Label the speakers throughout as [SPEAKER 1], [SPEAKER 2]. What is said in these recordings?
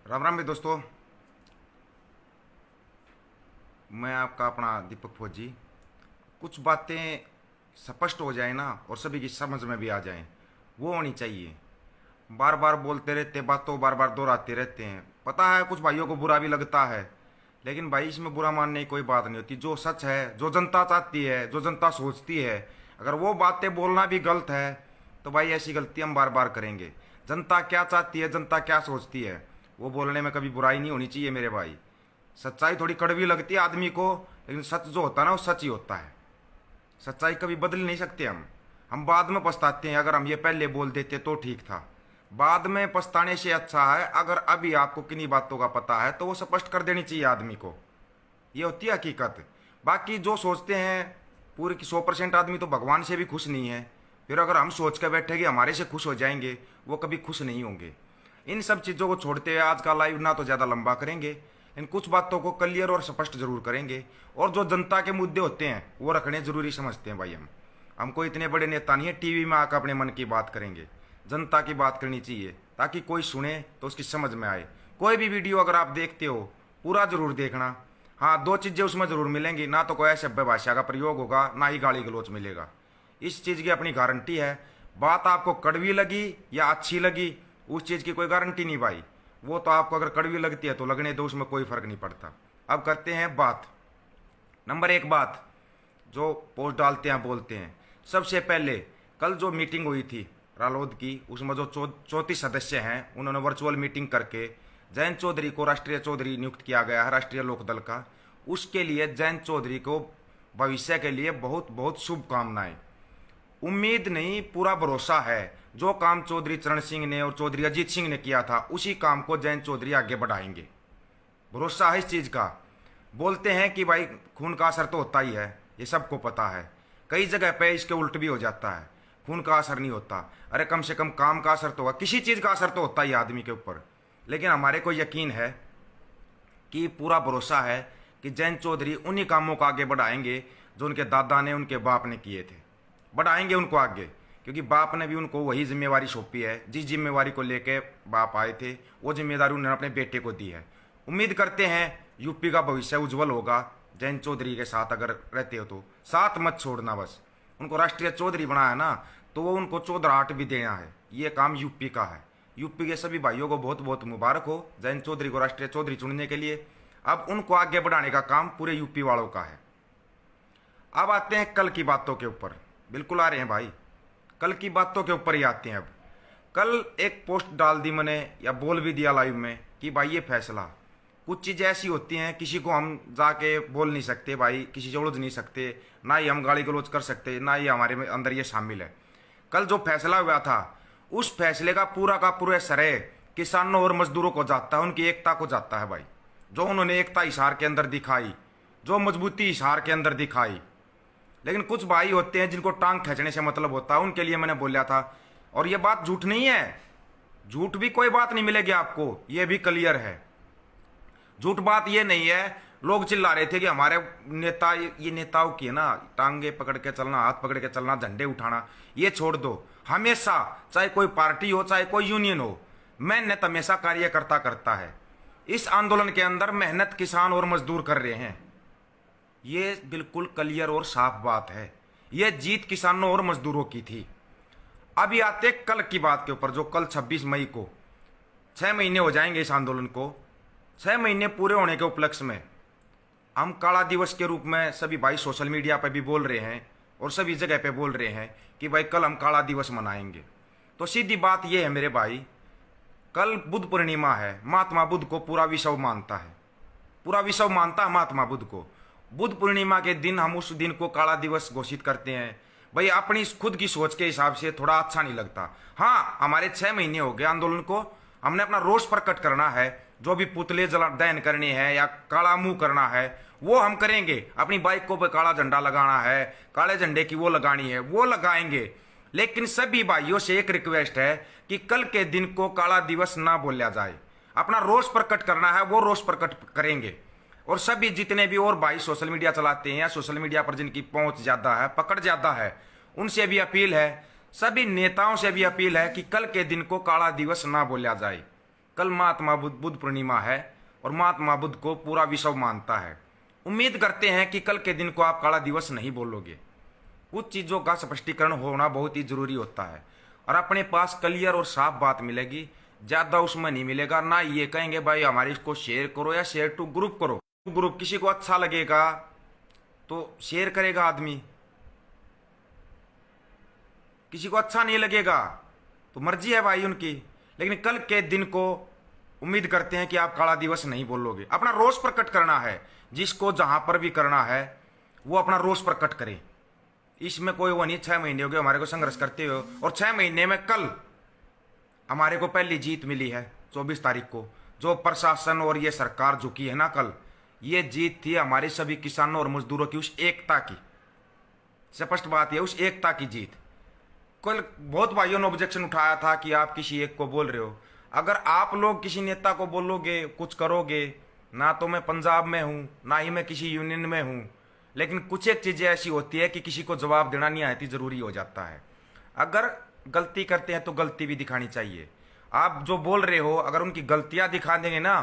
[SPEAKER 1] राम राम भी दोस्तों। मैं आपका अपना दीपक फौजी। कुछ बातें स्पष्ट हो जाए ना और सभी की समझ में भी आ जाएं, वो होनी चाहिए। बार बार बोलते रहते बातों, बार बार दोहराते रहते हैं। पता है कुछ भाइयों को बुरा भी लगता है, लेकिन भाई इसमें बुरा मानने की कोई बात नहीं होती। जो सच है, जो जनता चाहती है, जो जनता सोचती है, अगर वो बातें बोलना भी गलत है तो भाई ऐसी गलती हम बार बार करेंगे। जनता क्या चाहती है, जनता क्या सोचती है, वो बोलने में कभी बुराई नहीं होनी चाहिए मेरे भाई। सच्चाई थोड़ी कड़वी लगती है आदमी को, लेकिन सच जो होता है ना वो सच ही होता है। सच्चाई कभी बदल नहीं सकते हम बाद में पछताते हैं। अगर हम ये पहले बोल देते तो ठीक था। बाद में पछताने से अच्छा है अगर अभी आपको किन्हीं बातों का पता है तो वो स्पष्ट कर देनी चाहिए आदमी को। ये होती है हकीकत। बाकी जो सोचते हैं, पूरे की 100% आदमी तो भगवान से भी खुश नहीं है। फिर अगर हम सोच कर बैठे कि हमारे से खुश हो जाएंगे, वो कभी खुश नहीं होंगे। इन सब चीज़ों को छोड़ते हुए आज का लाइव ना तो ज़्यादा लंबा करेंगे, इन कुछ बातों को क्लियर और स्पष्ट जरूर करेंगे। और जो जनता के मुद्दे होते हैं वो रखने जरूरी समझते हैं भाई। हमको इतने बड़े नेता नहीं है टीवी में आकर अपने मन की बात करेंगे। जनता की बात करनी चाहिए ताकि कोई सुने तो उसकी समझ में आए। कोई भी वीडियो अगर आप देखते हो पूरा जरूर देखना। हाँ, दो चीज़ें उसमें जरूर मिलेंगी, ना तो कोई असभ्य भाषा का प्रयोग होगा, ना ही गाली गलौच मिलेगा। इस चीज़ की अपनी गारंटी है। बात आपको कड़वी लगी या अच्छी लगी, उस चीज़ की कोई गारंटी नहीं भाई। वो तो आपको अगर कड़वी लगती है तो लगने दो, उसमें कोई फर्क नहीं पड़ता। अब करते हैं बात। नंबर एक बात, जो पोस्ट डालते हैं बोलते हैं। सबसे पहले कल जो मीटिंग हुई थी रालोद की, उसमें जो 34 सदस्य हैं उन्होंने वर्चुअल मीटिंग करके जयंत चौधरी को राष्ट्रीय चौधरी नियुक्त किया गया है राष्ट्रीय लोकदल का। उसके लिए जयंत चौधरी को भविष्य के लिए बहुत बहुत शुभकामनाएं। उम्मीद नहीं, पूरा भरोसा है। जो काम चौधरी चरण सिंह ने और चौधरी अजीत सिंह ने किया था उसी काम को जयंत चौधरी आगे बढ़ाएंगे। भरोसा है इस चीज़ का। बोलते हैं कि भाई खून का असर तो होता ही है, ये सबको पता है। कई जगह पे इसके उल्ट भी हो जाता है, खून का असर नहीं होता। अरे कम से कम काम का असर तो होगा, किसी चीज़ का असर तो होता ही आदमी के ऊपर। लेकिन हमारे को यकीन है कि पूरा भरोसा है कि जयंत चौधरी उन्हीं कामों को आगे बढ़ाएंगे जो उनके दादा ने, उनके बाप ने किए थे। बढ़ाएंगे उनको आगे, क्योंकि बाप ने भी उनको वही जिम्मेवारी सौंपी है। जिस जिम्मेवारी को लेके बाप आए थे वो जिम्मेदारी उन्होंने अपने बेटे को दी है। उम्मीद करते हैं यूपी का भविष्य उज्जवल होगा जयंत चौधरी के साथ। अगर रहते हो तो साथ मत छोड़ना। बस उनको राष्ट्रीय चौधरी बनाया ना तो वो उनको चौधराहट भी देना है। ये काम यूपी का है। यूपी के सभी भाइयों को बहुत बहुत मुबारक हो जयंत चौधरी को राष्ट्रीय चौधरी चुनने के लिए। अब उनको आगे बढ़ाने का काम पूरे यूपी वालों का है। अब आते हैं कल की बातों के ऊपर। बिल्कुल आ रहे हैं भाई, कल की बातों के ऊपर ही आते हैं। अब कल एक पोस्ट डाल दी मैंने, या बोल भी दिया लाइव में कि भाई ये फैसला, कुछ चीज़ें ऐसी होती हैं किसी को हम जाके बोल नहीं सकते भाई, किसी से उलझ नहीं सकते, ना ही हम गाली गलौज कर सकते, ना ही हमारे में अंदर ये शामिल है। कल जो फैसला हुआ था उस फैसले का पूरा श्रेय किसानों और मजदूरों को जाता है, उनकी एकता को जाता है भाई। जो उन्होंने एकता हिसार के अंदर दिखाई, जो मजबूती हिसार के अंदर दिखाई। लेकिन कुछ भाई होते हैं जिनको टांग खींचने से मतलब होता है, उनके लिए मैंने बोला था। और ये बात झूठ नहीं है, झूठ भी कोई बात नहीं मिलेगी आपको, ये भी क्लियर है। झूठ बात ये नहीं है। लोग चिल्ला रहे थे कि हमारे नेता, ये नेताओं की है ना टांगे पकड़ के चलना, हाथ पकड़ के चलना, झंडे उठाना, ये छोड़ दो। हमेशा चाहे कोई पार्टी हो चाहे कोई यूनियन हो, मेहनत हमेशा कार्यकर्ता करता है। इस आंदोलन के अंदर मेहनत किसान और मजदूर कर रहे हैं, ये बिल्कुल क्लियर और साफ बात है। ये जीत किसानों और मजदूरों की थी। अभी आते कल की बात के ऊपर, जो कल 26 मई को 6 महीने हो जाएंगे इस आंदोलन को। 6 महीने पूरे होने के उपलक्ष्य में हम काला दिवस के रूप में सभी भाई सोशल मीडिया पर भी बोल रहे हैं और सभी जगह पे बोल रहे हैं कि भाई कल हम काला दिवस मनाएंगे। तो सीधी बात यह है मेरे भाई, कल बुद्ध पूर्णिमा है। महात्मा बुद्ध को पूरा विश्व मानता है, पूरा विश्व मानता है महात्मा बुद्ध को। बुद्ध पूर्णिमा के दिन हम उस दिन को काला दिवस घोषित करते हैं। भाई अपनी खुद की सोच के हिसाब से थोड़ा अच्छा नहीं लगता। हाँ, हमारे 6 महीने हो गए आंदोलन को, हमने अपना रोष प्रकट करना है। जो भी पुतले जला दहन करने हैं या काला मुंह करना है वो हम करेंगे। अपनी बाइकों पर काला झंडा लगाना है, काले झंडे की वो लगानी है, वो लगाएंगे। लेकिन सभी भाइयों से एक रिक्वेस्ट है कि कल के दिन को काला दिवस ना बोला जाए। अपना रोष प्रकट करना है, वो रोष प्रकट करेंगे। और सभी जितने भी और भाई सोशल मीडिया चलाते हैं या सोशल मीडिया पर जिनकी पहुंच ज़्यादा है, पकड़ ज़्यादा है, उनसे भी अपील है, सभी नेताओं से भी अपील है कि कल के दिन को काला दिवस ना बोला जाए। कल महात्मा बुद्ध पूर्णिमा है और महात्मा बुद्ध को पूरा विश्व मानता है। उम्मीद करते हैं कि कल के दिन को आप काला दिवस नहीं बोलोगे। कुछ चीज़ों का स्पष्टीकरण होना बहुत ही जरूरी होता है और अपने पास क्लियर और साफ बात मिलेगी, ज़्यादा उसमें नहीं मिलेगा। ना ये कहेंगे भाई हमारे इसको शेयर करो या शेयर टू ग्रुप करो। ग्रुप किसी को अच्छा लगेगा तो शेयर करेगा आदमी, किसी को अच्छा नहीं लगेगा तो मर्जी है भाई उनकी। लेकिन कल के दिन को उम्मीद करते हैं कि आप काला दिवस नहीं बोलोगे। अपना रोष प्रकट करना है, जिसको जहां पर भी करना है वो अपना रोष प्रकट करे। इसमें कोई वो नहीं 6 महीने हो गए हमारे को संघर्ष करते हुए, और 6 महीने में कल हमारे को पहली जीत मिली है 24 तारीख को। जो प्रशासन और ये सरकार झुकी है ना, कल ये जीत थी हमारे सभी किसानों और मजदूरों की उस एकता की। स्पष्ट बात है, उस एकता की जीत। कल बहुत भाइयों ने ऑब्जेक्शन उठाया था कि आप किसी एक को बोल रहे हो। अगर आप लोग किसी नेता को बोलोगे, कुछ करोगे, ना तो मैं पंजाब में हूँ ना ही मैं किसी यूनियन में हूँ, लेकिन कुछ एक चीज़ें ऐसी होती है कि किसी को जवाब देना नहीं आती, ज़रूरी हो जाता है। अगर गलती करते हैं तो गलती भी दिखानी चाहिए। आप जो बोल रहे हो अगर उनकी गलतियाँ दिखा देंगे ना,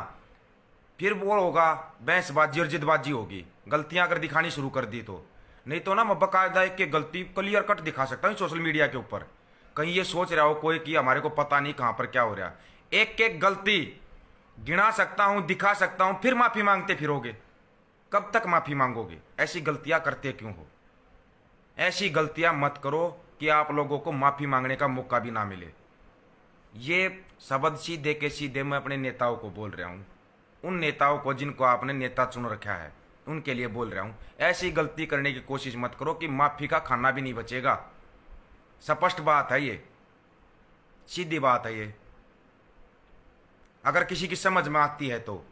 [SPEAKER 1] फिर वो होगा बहसबाजी और जिदबाजी होगी। गलतियाँ अगर दिखानी शुरू कर दी तो, नहीं तो ना मैं बाकायदा एक गलती क्लियर कट दिखा सकता हूँ सोशल मीडिया के ऊपर। कहीं ये सोच रहा हो कोई कि हमारे को पता नहीं कहाँ पर क्या हो रहा, एक एक गलती गिना सकता हूँ, दिखा सकता हूँ, फिर माफ़ी मांगते फिरोगे। कब तक माफ़ी मांगोगे? ऐसी गलतियाँ करते क्यों हो? ऐसी गलतियाँ मत करो कि आप लोगों को माफ़ी मांगने का मौका भी ना मिले। ये शब्द सीधे के सीधे मैं अपने नेताओं को बोल रहा हूँ, उन नेताओं को जिनको आपने नेता चुन रखा है उनके लिए बोल रहा हूँ। ऐसी गलती करने की कोशिश मत करो कि माफ़ी का खाना भी नहीं बचेगा। स्पष्ट बात है ये, सीधी बात है ये। अगर किसी की समझ में आती है तो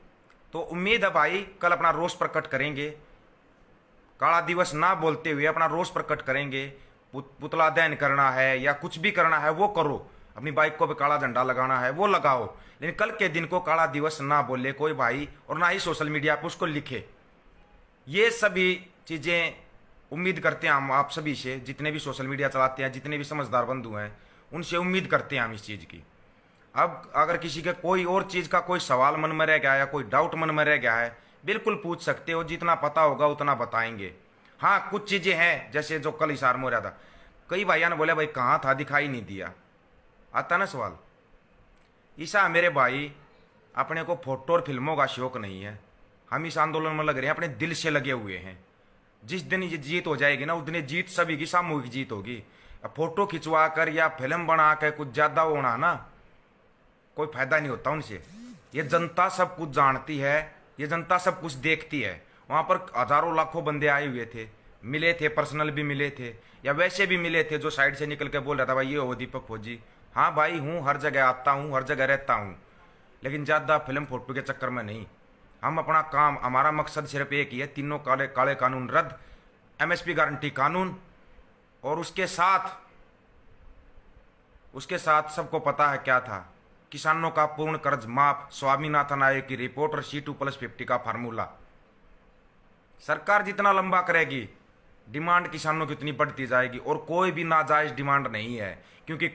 [SPEAKER 1] उम्मीद है भाई कल अपना रोष प्रकट करेंगे। काला दिवस ना बोलते हुए अपना रोष प्रकट करेंगे। पुतला दहन करना है या कुछ भी करना है वो करो, अपनी बाइक को भी काला झंडा लगाना है वो लगाओ, लेकिन कल के दिन को काला दिवस ना बोले कोई भाई, और ना ही सोशल मीडिया पर उसको लिखे। ये सभी चीज़ें उम्मीद करते हैं हम आप सभी से, जितने भी सोशल मीडिया चलाते हैं, जितने भी समझदार बंधु हैं, उनसे उम्मीद करते हैं हम इस चीज़ की। अब अगर किसी के कोई और चीज़ का कोई सवाल मन में रह गया है या कोई डाउट मन में रह गया है, बिल्कुल पूछ सकते हो। जितना पता होगा उतना बताएंगे। हाँ, कुछ चीज़ें हैं जैसे जो कल हिसार में हो रहा था, कई भाइयों ने बोले भाई कहाँ था, दिखाई नहीं दिया। आता ना सवाल। ईसा मेरे भाई, अपने को फोटो और फिल्मों का शौक नहीं है। हम इस आंदोलन में लग रहे हैं, अपने दिल से लगे हुए हैं। जिस दिन ये जीत हो जाएगी ना, उस दिन ये जीत सभी की सामूहिक जीत होगी। अब फोटो खिंचवा कर या फिल्म बना कर कुछ ज़्यादा होना ना, कोई फायदा नहीं होता उनसे। ये जनता सब कुछ जानती है, ये जनता सब कुछ देखती है। वहाँ पर हजारों लाखों बंदे आए हुए थे, मिले थे, पर्सनल भी मिले थे या वैसे भी मिले थे। जो साइड से निकल के बोल रहा था भाई ये हो दीपक फौजी, हाँ भाई हूँ, हर जगह आता हूँ, हर जगह रहता हूँ, लेकिन ज़्यादा फिल्म फोटो के चक्कर में नहीं। हम अपना काम, हमारा मकसद सिर्फ एक ही है, तीनों काले काले कानून रद्द, एमएसपी गारंटी कानून, और उसके साथ सबको पता है क्या था, किसानों का पूर्ण कर्ज माफ, स्वामीनाथन आयोग की रिपोर्ट और C2+50 का फार्मूला। सरकार जितना लंबा करेगी डिमांड किसानों की उतनी बढ़ती जाएगी, और कोई भी नाजायज डिमांड नहीं है, क्योंकि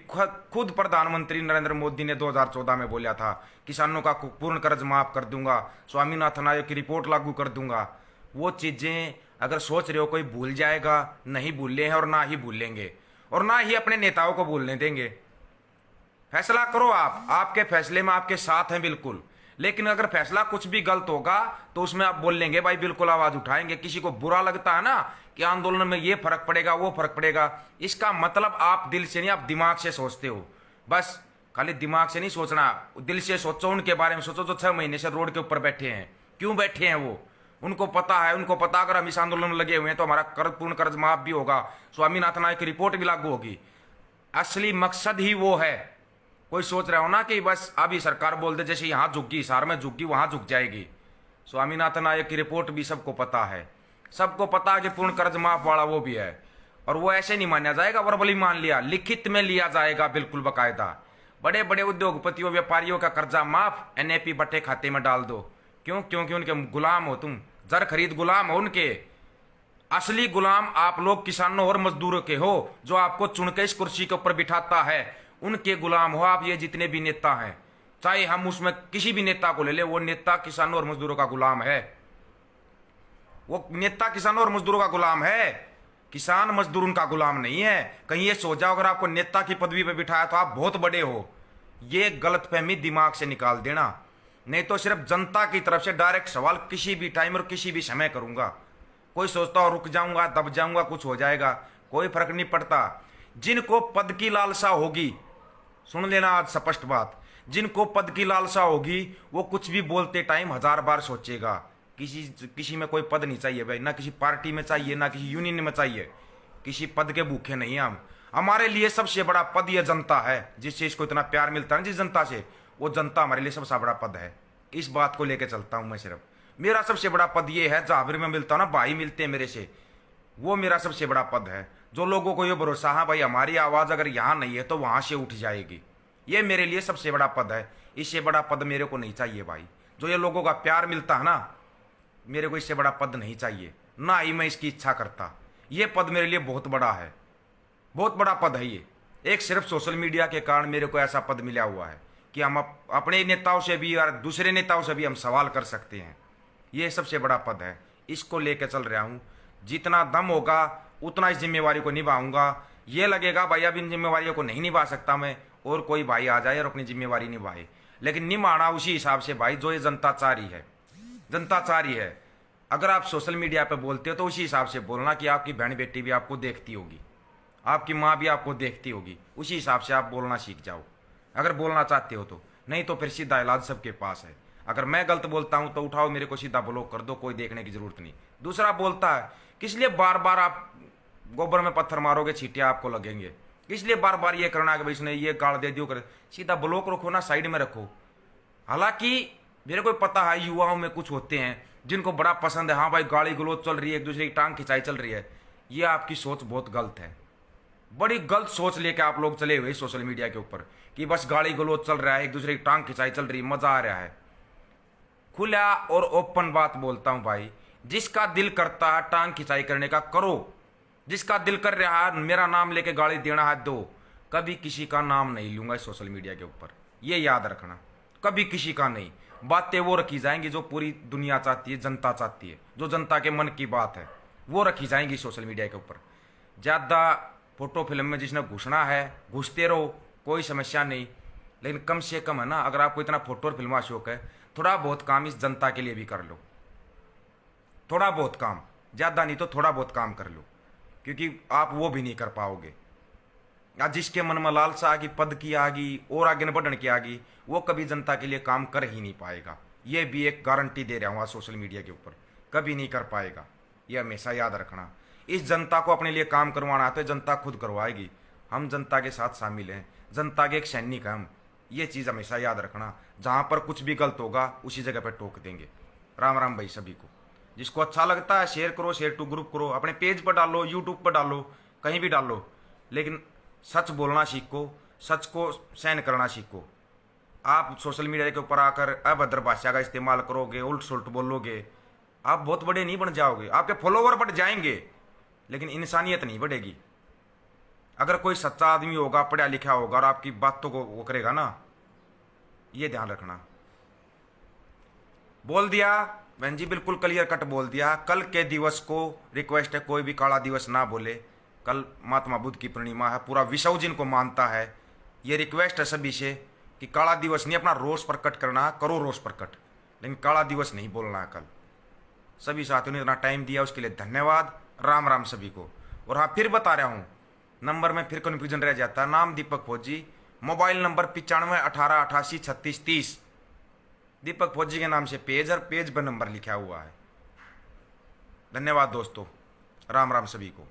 [SPEAKER 1] खुद प्रधानमंत्री नरेंद्र मोदी ने 2014 में बोला था किसानों का पूर्ण कर्ज माफ कर दूंगा, स्वामीनाथन आयोग की रिपोर्ट लागू कर दूंगा। वो चीज़ें अगर सोच रहे हो कोई भूल जाएगा, नहीं भूले हैं और ना ही भूलेंगे, और ना ही अपने नेताओं को भूलने देंगे। फैसला करो आप, आपके फैसले में आपके साथ हैं बिल्कुल, लेकिन अगर फैसला कुछ भी गलत होगा तो उसमें आप बोल लेंगे भाई, बिल्कुल आवाज उठाएंगे। किसी को बुरा लगता है ना कि आंदोलन में ये फर्क पड़ेगा वो फर्क पड़ेगा, इसका मतलब आप दिल से नहीं, आप दिमाग से सोचते हो। बस खाली दिमाग से नहीं सोचना, दिल से सोचो, उनके बारे में सोचो जो 6 महीने से रोड के ऊपर बैठे हैं। क्यों बैठे हैं वो, उनको पता है, उनको पता अगर हम इस आंदोलन में लगे हुए हैं तो हमारा पूर्ण कर्ज माफ भी होगा, स्वामीनाथन आयोग की रिपोर्ट भी लागू होगी। असली मकसद ही वो है। कोई सोच रहा हो ना कि बस अभी सरकार बोल दे जैसे यहाँ झुक गई, हिसार में झुक गई, वहां झुक जाएगी। स्वामीनाथन आयोग की रिपोर्ट भी सबको पता है, सबको पता है कि पूर्ण कर्ज माफ वाला वो भी है, और वो ऐसे नहीं माना जाएगा, वर्बली मान लिया, लिखित में लिया जाएगा बिल्कुल बाकायदा। बड़े बड़े उद्योगपतियों व्यापारियों का कर्जा माफ, NAP बट्टे खाते में डाल दो। क्यों? क्योंकि उनके गुलाम हो तुम, जर खरीद गुलाम हो उनके। असली गुलाम आप लोग किसानों और मजदूरों के हो, जो आपको चुन के इस कुर्सी के ऊपर बिठाता है, उनके गुलाम हो आप। ये जितने भी नेता हैं चाहे हम उसमें किसी भी नेता को ले ले, वो नेता किसानों और मजदूरों का गुलाम है। वो नेता किसानों और मजदूरों का गुलाम है, किसान मजदूर उनका गुलाम नहीं है। कहीं ये सोचा अगर आपको नेता की पदवी पे बिठाया तो आप बहुत बड़े हो, ये गलतफहमी दिमाग से निकाल देना। नहीं तो सिर्फ जनता की तरफ से डायरेक्ट सवाल किसी भी टाइम और किसी भी समय करूंगा। कोई सोचता हो रुक जाऊंगा, दब जाऊंगा, कुछ हो जाएगा, कोई फर्क नहीं पड़ता। जिनको पद की लालसा होगी, सुन लेना आज स्पष्ट बात, जिनको पद की लालसा होगी वो कुछ भी बोलते टाइम 1000 बार सोचेगा। किसी में कोई पद नहीं चाहिए भाई, ना किसी पार्टी में चाहिए, ना किसी यूनियन में चाहिए। किसी पद के भूखे नहीं हम। हमारे लिए सबसे बड़ा पद यह जनता है, जिस चीज को इतना प्यार मिलता है जिस जनता से, वो जनता हमारे लिए सबसे बड़ा पद है। इस बात को लेकर चलता हूं मैं। सिर्फ मेरा सबसे बड़ा पद ये है, जहां भी मैं मिलता हूं ना, भाई मिलते हैं मेरे से, वो मेरा सबसे बड़ा पद है। जो लोगों को ये भरोसा, हाँ भाई हमारी आवाज अगर यहां नहीं है तो वहां से उठ जाएगी, ये मेरे लिए सबसे बड़ा पद है। इससे बड़ा पद मेरे को नहीं चाहिए भाई। जो ये लोगों का प्यार मिलता है ना, मेरे को इससे बड़ा पद नहीं चाहिए, ना ही मैं इसकी इच्छा करता। ये पद मेरे लिए बहुत बड़ा है, बहुत बड़ा पद है ये। एक सिर्फ सोशल मीडिया के कारण मेरे को ऐसा पद मिला हुआ है कि हम अपने नेताओं से भी और दूसरे नेताओं से भी हम सवाल कर सकते हैं। ये सबसे बड़ा पद है, इसको लेकर चल रहा हूँ। जितना दम होगा उतना इस जिम्मेवारी को निभाऊंगा। ये लगेगा भाई अब इन जिम्मेवारियों को नहीं निभा सकता मैं, और कोई भाई आ जाए और अपनी जिम्मेवारी निभाए, लेकिन निभाना उसी हिसाब से भाई जो ये जनता चाह रही है। जनता चाह रही है, अगर आप सोशल मीडिया पे बोलते हो तो उसी हिसाब से बोलना कि आपकी बहन बेटी भी आपको देखती होगी, आपकी माँ भी आपको देखती होगी, उसी हिसाब से आप बोलना सीख जाओ अगर बोलना चाहते हो तो। नहीं तो फिर सीधा इलाज सबके पास है। अगर मैं गलत बोलता हूं तो उठाओ मेरे को सीधा ब्लॉक कर दो, कोई देखने की जरूरत नहीं। दूसरा बोलता है, किस लिए बार बार आप गोबर में पत्थर मारोगे, छींटियां आपको लगेंगे, इसलिए बार बार ये करना कि भाई इसने ये गाड़ दे दियो कर, सीधा ब्लॉक रखो ना, साइड में रखो। हालांकि मेरे को पता है युवाओं में कुछ होते हैं जिनको बड़ा पसंद है, हाँ भाई गाली गलौज चल रही है, एक दूसरे की टांग खिंचाई चल रही है। ये आपकी सोच बहुत गलत है, बड़ी गलत सोच लेके आप लोग चले हुए सोशल मीडिया के ऊपर कि बस गाली गलौज चल रहा है, एक दूसरे की टांग खिंचाई चल रही है, मजा आ रहा है। खुला और ओपन बात बोलता हूं भाई, जिसका दिल करता है टांग खिंचाई करने का करो, जिसका दिल कर रहा है मेरा नाम लेके गाली देना है दो। कभी किसी का नाम नहीं लूंगा इस सोशल मीडिया के ऊपर, ये याद रखना, कभी किसी का नहीं। बातें वो रखी जाएंगी जो पूरी दुनिया चाहती है, जनता चाहती है, जो जनता के मन की बात है वो रखी जाएंगी सोशल मीडिया के ऊपर। ज़्यादा फोटो फिल्म में जिसने घुसना है घुसते रहो, कोई समस्या नहीं, लेकिन कम से कम है ना, अगर आपको इतना फोटो और फिल्म का शौक है, थोड़ा बहुत काम इस जनता के लिए भी कर लो। थोड़ा बहुत काम, ज़्यादा नहीं तो थोड़ा बहुत काम कर लो, क्योंकि आप वो भी नहीं कर पाओगे। या जिसके मन में लालसा की पद की आगी और आगे न बढ़ने की आगी, वो कभी जनता के लिए काम कर ही नहीं पाएगा। ये भी एक गारंटी दे रहा हूँ आज सोशल मीडिया के ऊपर, कभी नहीं कर पाएगा। ये हमेशा याद रखना। इस जनता को अपने लिए काम करवाना है तो जनता खुद करवाएगी। हम जनता के साथ शामिल हैं, जनता के एक सैनिक हैं हम। ये चीज़ हमेशा याद रखना। जहाँ पर कुछ भी गलत होगा उसी जगह पर टोक देंगे। राम राम भाई सभी को। जिसको अच्छा लगता है शेयर करो, शेयर टू ग्रुप करो, अपने पेज पर डालो, यूट्यूब पर डालो, कहीं भी डालो, लेकिन सच बोलना सीखो, सच को सहन करना सीखो। आप सोशल मीडिया के ऊपर आकर अभद्र भाषा का इस्तेमाल करोगे, उल्ट सुल्ट बोलोगे, आप बहुत बड़े नहीं बन जाओगे। आपके फॉलोवर बढ़ जाएंगे लेकिन इंसानियत नहीं बढ़ेगी। अगर कोई सच्चा आदमी होगा, पढ़ा लिखा होगा और आपकी बातों को वो करेगा ना, ये ध्यान रखना। बोल दिया बहन जी, बिल्कुल क्लियर कट बोल दिया। कल के दिवस को रिक्वेस्ट है कोई भी काला दिवस ना बोले। कल महात्मा बुद्ध की पूर्णिमा है, पूरा विश्व जिनको मानता है। ये रिक्वेस्ट है सभी से कि काला दिवस नहीं, अपना रोष प्रकट करना, करो रोष प्रकट, लेकिन काला दिवस नहीं बोलना है कल। सभी साथियों ने इतना टाइम दिया उसके लिए धन्यवाद। राम राम सभी को। और हाँ फिर बता रहा हूँ, नंबर में फिर कन्फ्यूजन रह जाता है। नाम दीपक फौजी, मोबाइल नंबर 9518883630। दीपक फौजी के नाम से पेज और पेज पर नंबर लिखा हुआ है। धन्यवाद दोस्तों, राम राम सभी को।